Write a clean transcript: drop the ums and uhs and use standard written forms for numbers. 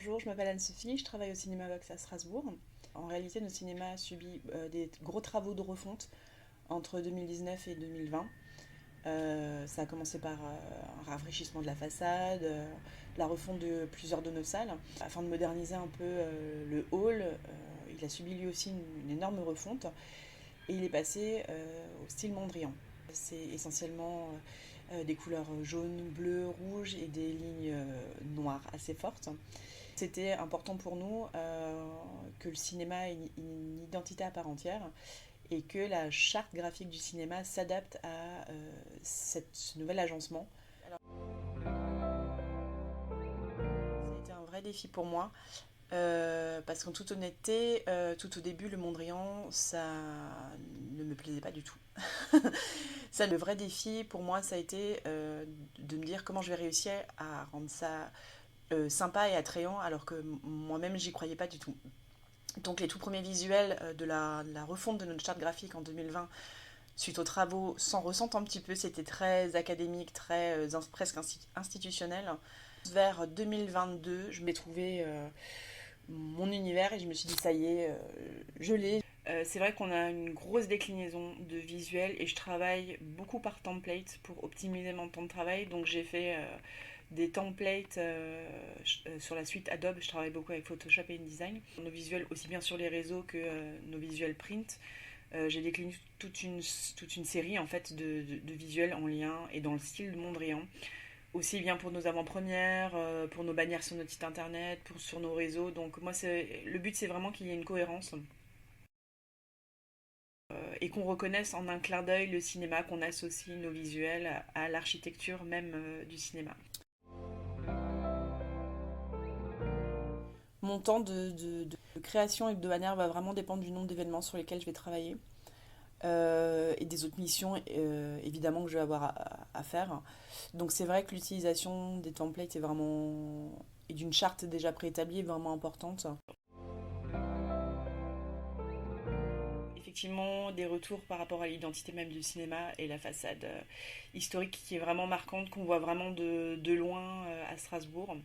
bonjour, je m'appelle Anne-Sophie, je travaille au Cinéma Vox à Strasbourg. En réalité, notre cinéma a subi des gros travaux de refonte entre 2019 et 2020. Ça a commencé par un rafraîchissement de la façade, la refonte de plusieurs de nos salles. Afin de moderniser un peu le hall, il a subi lui aussi une énorme refonte et il est passé au style Mondrian. C'est essentiellement des couleurs jaune, bleu, rouge et des lignes noires assez fortes. C'était important pour nous que le cinéma ait une identité à part entière et que la charte graphique du cinéma s'adapte à ce nouvel agencement. Alors, ça a été un vrai défi pour moi parce qu'en toute honnêteté, tout au début, le Mondrian, ça ne me plaisait pas du tout. Ça, le vrai défi pour moi, ça a été de me dire comment je vais réussir à rendre ça sympa et attrayant alors que moi-même j'y croyais pas du tout. Donc les tout premiers visuels de la refonte de notre charte graphique en 2020 suite aux travaux s'en ressentent un petit peu, c'était très académique, très presque institutionnel. Vers 2022, je m'ai trouvé mon univers et je me suis dit ça y est, je l'ai. C'est vrai qu'on a une grosse déclinaison de visuels et je travaille beaucoup par template pour optimiser mon temps de travail. Donc j'ai fait des templates sur la suite Adobe. Je travaille beaucoup avec Photoshop et InDesign. Nos visuels, aussi bien sur les réseaux que nos visuels print. J'ai décliné toute une série en fait de visuels en lien et dans le style de Mondrian. Aussi bien pour nos avant-premières, pour nos bannières sur notre site internet, sur nos réseaux. Donc moi, le but c'est vraiment qu'il y ait une cohérence et qu'on reconnaisse en un clin d'œil le cinéma, qu'on associe nos visuels à l'architecture même du cinéma. Mon temps de création hebdomadaire va vraiment dépendre du nombre d'événements sur lesquels je vais travailler et des autres missions évidemment que je vais avoir à faire. Donc c'est vrai que l'utilisation des templates est vraiment et d'une charte déjà préétablie est vraiment importante. Effectivement, des retours par rapport à l'identité même du cinéma et la façade historique qui est vraiment marquante, qu'on voit vraiment de loin à Strasbourg.